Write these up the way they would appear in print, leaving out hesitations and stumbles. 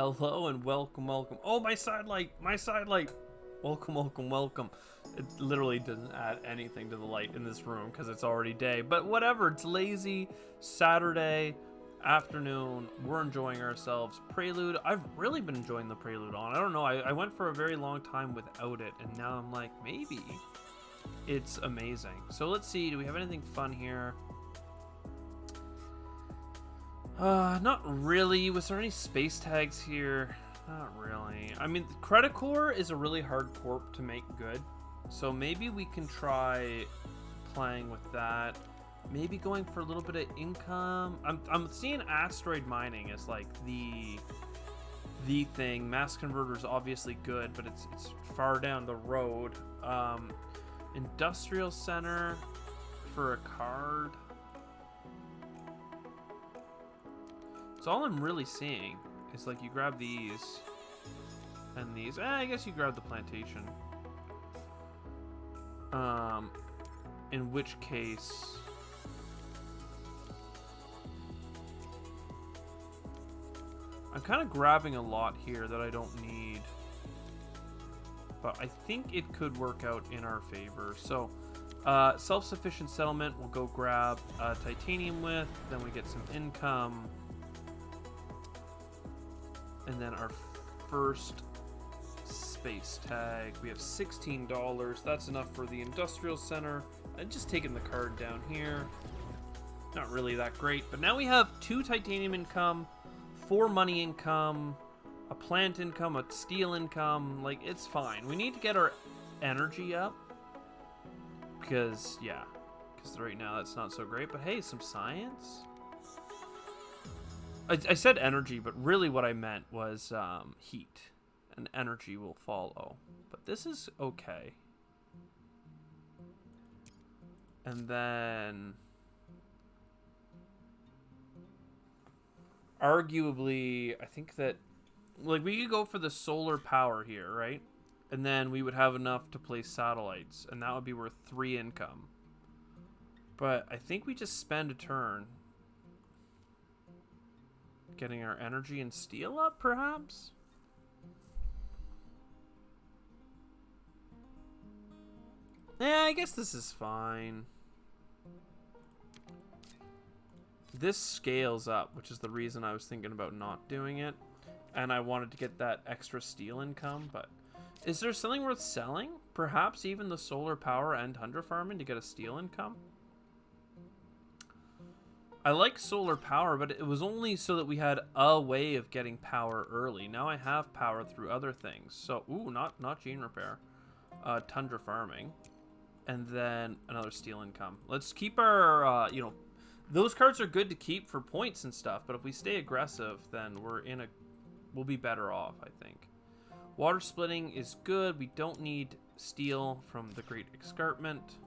Hello and welcome, welcome. Oh, my side light, my side light. Welcome, welcome, welcome. It literally doesn't add anything to the light in this room because it's already day. But whatever, it's lazy Saturday afternoon. We're enjoying ourselves. Prelude, I've really been enjoying the Prelude on. I don't know, I went for a very long time without it, and now I'm like, maybe. It's amazing. So let's see, do we have anything fun here? Not really. Was there any space tags here? Not really. I mean, Credicor is a really hard corp to make good. So maybe we can try playing with that. Maybe going for a little bit of income. I'm seeing asteroid mining as like the thing. Mass converter is obviously good, but it's far down the road. Industrial center for a card. So all I'm really seeing is like you grab these and these. I guess you grab the plantation. In which case, I'm kind of grabbing a lot here that I don't need, but I think it could work out in our favor. So self-sufficient settlement we'll go grab titanium with, then we get some income. And then our first space tag, we have $16. That's enough for the industrial center. I'm just taking the card down here. Not really that great, but now we have 2 titanium income, 4 money income, a plant income, a steel income. Like, it's fine. We need to get our energy up because right now that's not so great. But hey, some science. I said energy, but really what I meant was heat, and energy will follow. But this is okay. And then, arguably, I think that, like, we could go for the solar power here, right? And then we would have enough to place satellites, and that would be worth 3 income. But I think we just spend a turn getting our energy and steel up, perhaps? Yeah, I guess this is fine. This scales up, which is the reason I was thinking about not doing it. And I wanted to get that extra steel income, but is there something worth selling? Perhaps even the solar power and tundra farming to get a steel income? I like solar power, but it was only so that we had a way of getting power early. Now I have power through other things. So, ooh, not gene repair. Tundra farming. And then another steel income. Let's keep our, those cards are good to keep for points and stuff, but if we stay aggressive, then we'll be better off, I think. Water splitting is good. We don't need steel from the Great Escarpment.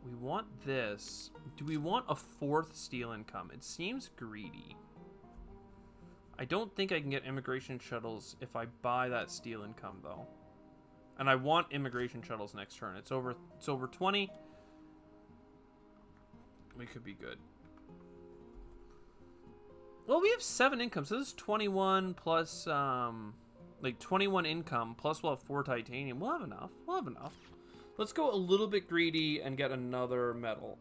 We want this. Do we want a 4th steel income? It seems greedy. I don't think I can get immigration shuttles if I buy that steel income, though. And I want immigration shuttles next turn. It's over 20. We could be good. Well, we have 7 income, so this is 21 plus, 21 income, plus we'll have 4 titanium. We'll have enough. We'll have enough. Let's go a little bit greedy and get another metal.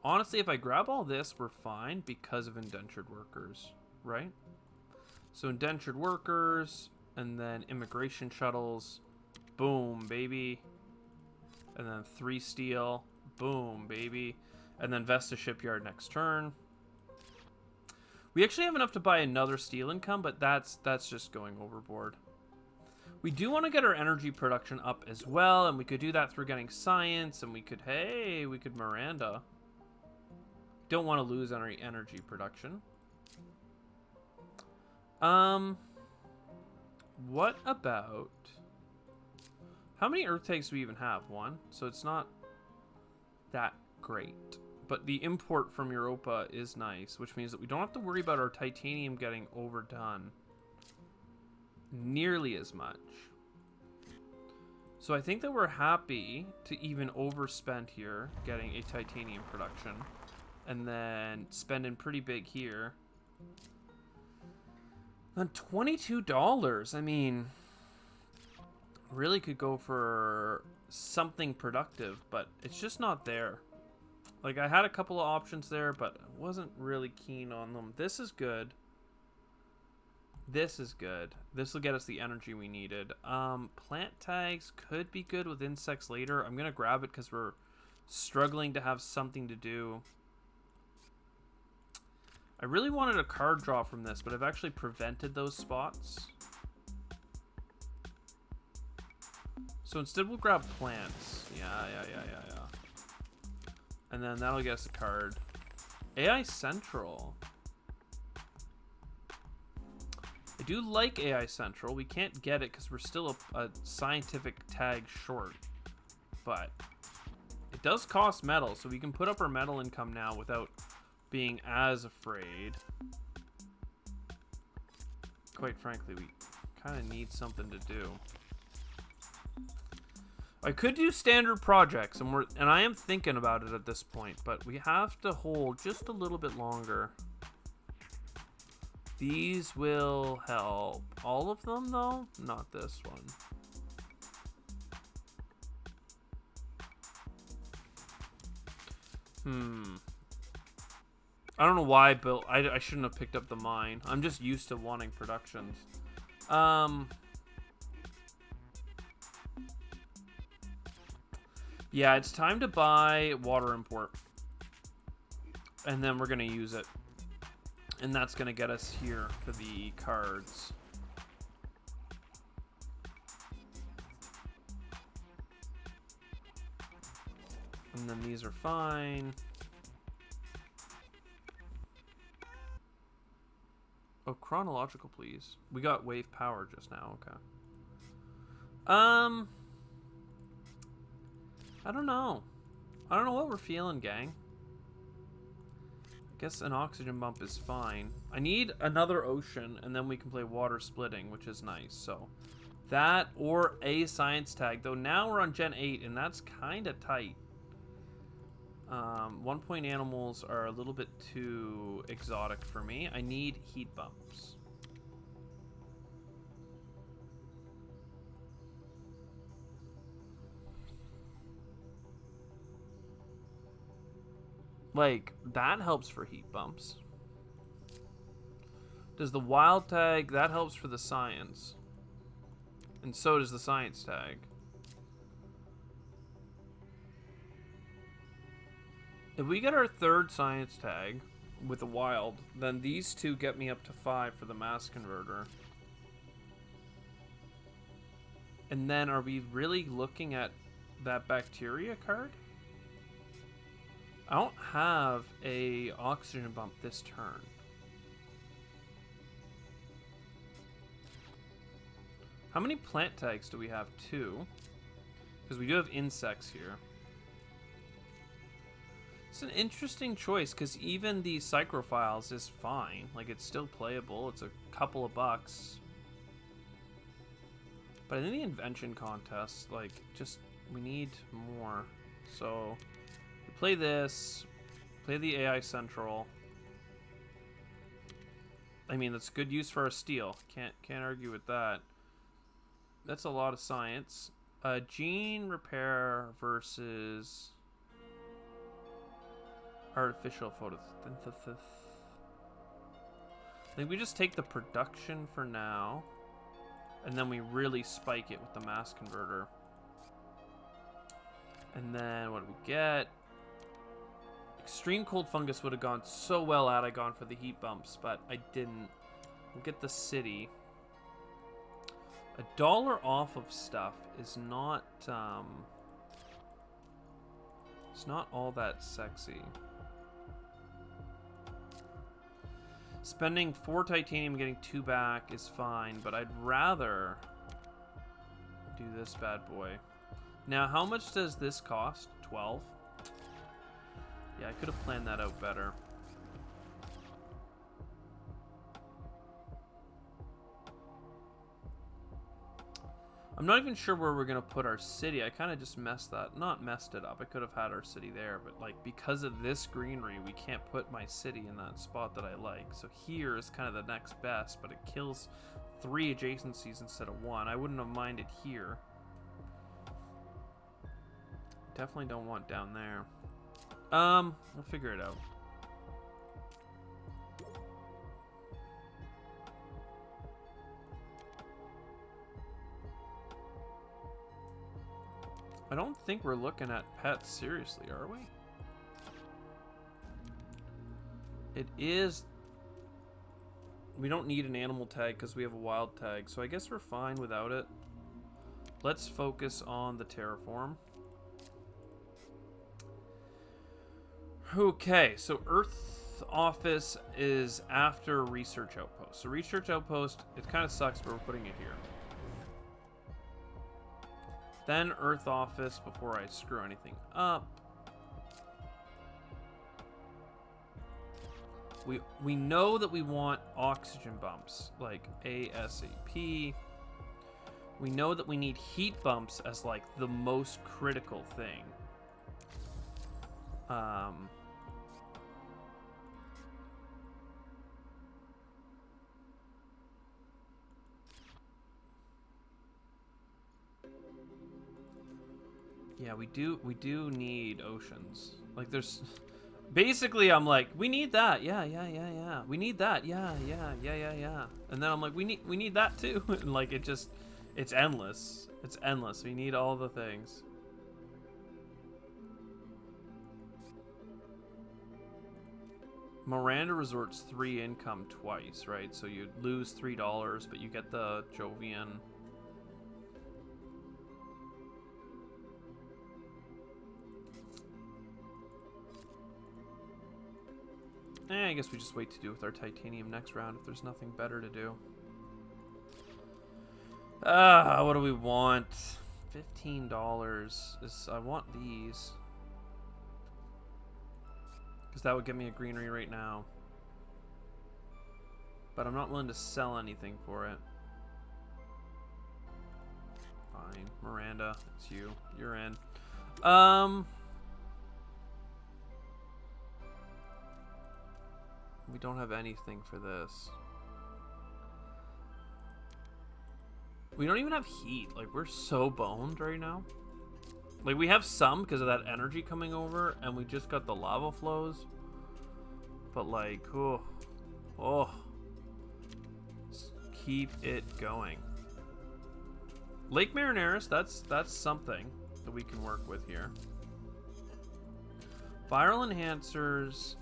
Honestly, if I grab all this, we're fine because of indentured workers, right? So indentured workers, and then immigration shuttles. Boom, baby. And then 3 steel. Boom, baby. And then Vesta shipyard next turn. We actually have enough to buy another steel income, but that's just going overboard. We do want to get our energy production up as well, and we could do that through getting science, and we could Miranda. Don't want to lose our energy production. What about... How many Earth tags do we even have? 1. So it's not that great. But the import from Europa is nice, which means that we don't have to worry about our titanium getting overdone nearly as much. So I think that we're happy to even overspend here, getting a titanium production, and then spending pretty big here. And $22. I mean, really could go for something productive, but it's just not there. Like, I had a couple of options there, but I wasn't really keen on them. This is good. This is good. This will get us the energy we needed. Plant tags could be good with insects later. I'm going to grab it because we're struggling to have something to do. I really wanted a card draw from this, but I've actually prevented those spots. So instead we'll grab plants. Yeah. And then that'll get us a card. AI Central. I do like AI Central. We can't get it because we're still a scientific tag short. But it does cost metal, so we can put up our metal income now without being as afraid. Quite frankly, we kind of need something to do. I could do standard projects, and I am thinking about it at this point, but we have to hold just a little bit longer. These will help. All of them, though? Not this one. I don't know why I built... I shouldn't have picked up the mine. I'm just used to wanting productions. Yeah, it's time to buy water import. And then we're going to use it. And that's going to get us here for the cards. And then these are fine. Oh, chronological, please. We got wave power just now. Okay. I don't know. I don't know what we're feeling, gang. I guess an oxygen bump is fine. I need another ocean, and then we can play water splitting, which is nice. So that or a science tag. Though now we're on Gen 8, and that's kind of tight. 1 point animals are a little bit too exotic for me. I need heat bumps. Like, that helps for heat bumps. Does the wild tag, that helps for the science. And so does the science tag. If we get our third science tag with the wild, then these two get me up to 5 for the mass converter. And then are we really looking at that bacteria card? I don't have a oxygen bump this turn. How many plant tags do we have? 2. Because we do have insects here. It's an interesting choice because even the Psychrophiles is fine. Like, it's still playable. It's a couple of bucks. But in the invention contest, like, just, we need more. So, we play this. Play the AI Central. I mean, that's good use for our steel. Can't argue with that. That's a lot of science. Gene repair versus artificial photosynthesis. I think we just take the production for now, and then we really spike it with the mass converter. And then what do we get? Extreme cold fungus would have gone so well had I gone for the heat bumps, but I didn't. We'll get the city. $1 off of stuff is not it's not all that sexy. Spending 4 titanium and getting 2 back is fine, but I'd rather do this bad boy. Now, how much does this cost? 12? Yeah, I could have planned that out better. I'm not even sure where we're going to put our city. I kind of just messed it up. I could have had our city there, but like because of this greenery, we can't put my city in that spot that I like. So here is kind of the next best, but it kills 3 adjacencies instead of 1. I wouldn't have minded here. Definitely don't want down there. We'll figure it out. I don't think we're looking at pets seriously, are we? It is... We don't need an animal tag because we have a wild tag, so I guess we're fine without it. Let's focus on the terraform. Okay, so Earth Office is after Research Outpost. So Research Outpost, it kind of sucks, but we're putting it here. Then Earth Office before I screw anything up. We know that we want oxygen bumps, like ASAP. We know that we need heat bumps as like the most critical thing. Yeah, we do need oceans. Like there's basically I'm like, we need that. Yeah. We need that. Yeah. And then I'm like, we need that too. And like it's endless. It's endless. We need all the things. Miranda Resort's 3 income twice, right? So you lose $3, but you get the Jovian. I guess we just wait to do with our titanium next round if there's nothing better to do. What do we want? $15. I want these. Because that would give me a greenery right now. But I'm not willing to sell anything for it. Fine. Miranda, it's you. You're in. We don't have anything for this. We don't even have heat. Like, we're so boned right now. Like, we have some because of that energy coming over, and we just got the lava flows. But, like, oh. Just keep it going. Lake Marineris, that's something that we can work with here. Viral enhancers.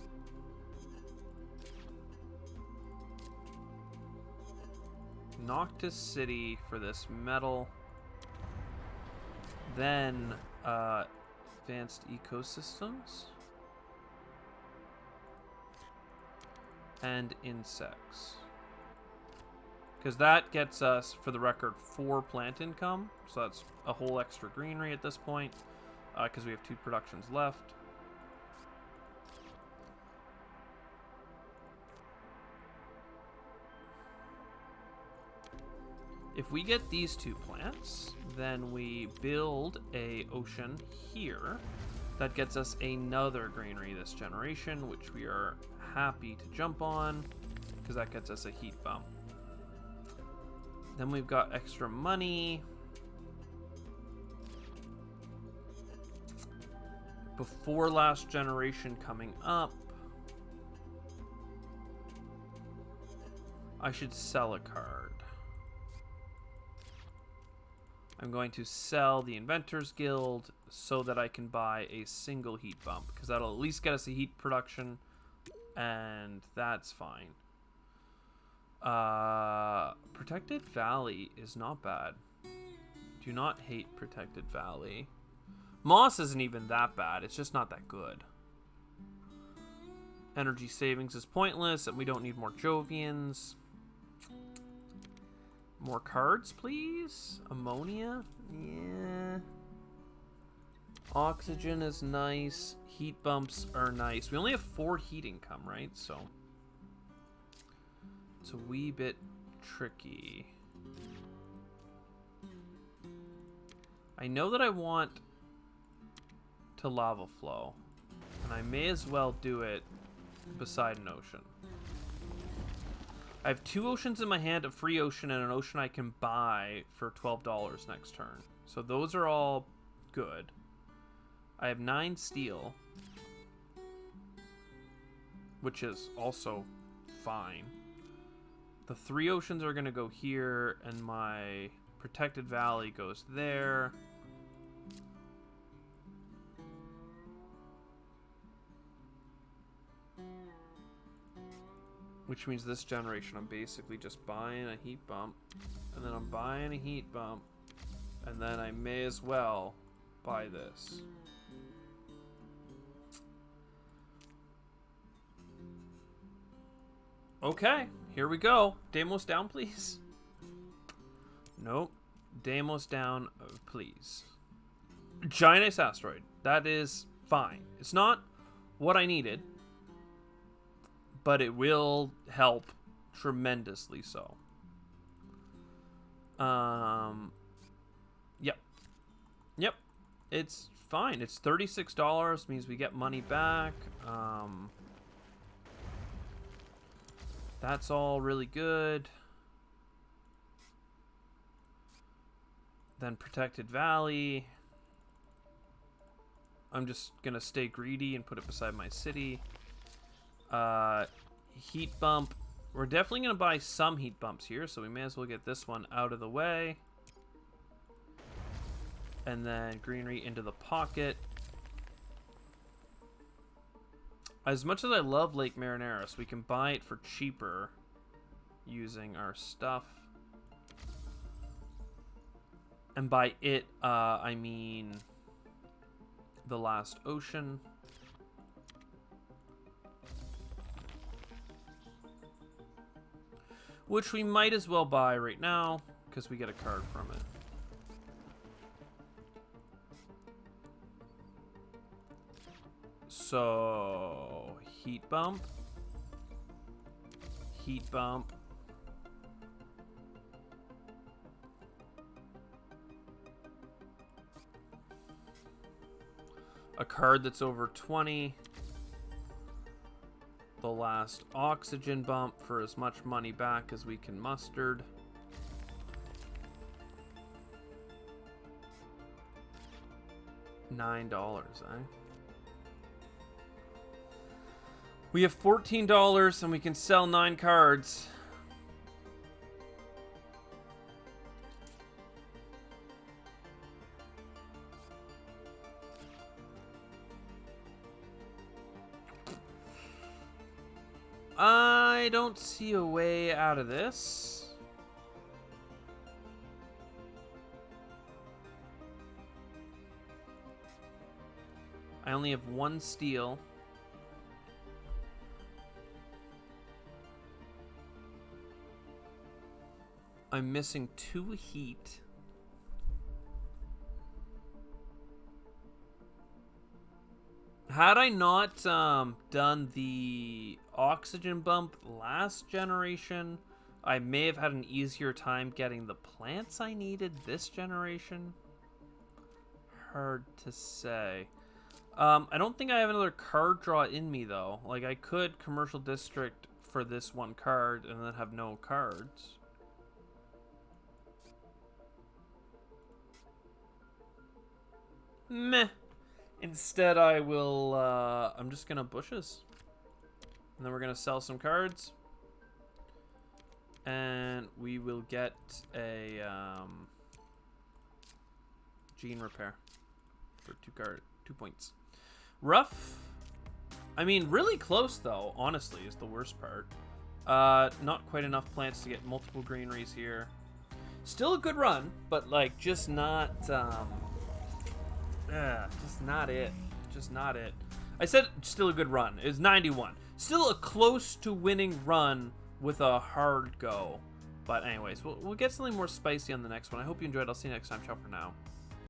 Noctis City for this metal. Then advanced ecosystems and insects, because that gets us, for the record, 4 plant income, so that's a whole extra greenery at this point, because we have 2 productions left. If we get these 2 plants, then we build a ocean here. That gets us another greenery this generation, which we are happy to jump on, because that gets us a heat bump. Then we've got extra money. Before last generation coming up. I should sell a card. I'm going to sell the Inventors Guild so that I can buy a single heat bump, because that'll at least get us a heat production, and that's fine. Protected Valley is not bad. Do not hate Protected Valley. Moss isn't even that bad. It's just not that good. Energy savings is pointless, and we don't need more Jovians. More cards, please. Ammonia? Yeah. Oxygen is nice. Heat bumps are nice. We only have 4 heat income, right? So it's a wee bit tricky. I know that I want to lava flow, and I may as well do it beside an ocean. I have 2 oceans in my hand, a free ocean and an ocean I can buy for $12 next turn. So those are all good. I have 9 steel, which is also fine. The 3 oceans are going to go here, and my protected valley goes there. Which means this generation I'm basically just buying a heat bump, and then I'm buying a heat bump, and then I may as well buy this. Okay, here we go. Deimos down, please. Nope. Deimos down, please. Giant Ice Asteroid. That is fine. It's not what I needed, but it will help tremendously so. Yep. It's fine. It's $36, means we get money back. That's all really good. Then Protected Valley. I'm just gonna stay greedy and put it beside my city. Heat bump. We're definitely gonna buy some heat bumps here, so we may as well get this one out of the way. And then greenery into the pocket. As much as I love Lake Marineris, we can buy it for cheaper using our stuff. And by it, I mean the last ocean. Which we might as well buy right now, because we get a card from it. So, heat bump. Heat bump. A card that's over 20. The last oxygen bump for as much money back as we can muster. $9, eh? We have $14 and we can sell 9 cards. I don't see a way out of this. I only have 1 steel. I'm missing 2 heat. Had I not done the oxygen bump last generation, I may have had an easier time getting the plants I needed this generation. Hard to say. I don't think I have another card draw in me, though. Like, I could Commercial District for this 1 card and then have no cards. Meh. Instead, I will, I'm just gonna bushes. And then we're gonna sell some cards. And we will get a, gene repair for 2 points. Rough. I mean, really close, though, honestly, is the worst part. Not quite enough plants to get multiple greeneries here. Still a good run, but, like, just not, just not it. Just not it. I said still a good run. It was 91. Still a close to winning run with a hard go. But anyways, we'll get something more spicy on the next one. I hope you enjoyed. I'll see you next time. Ciao for now.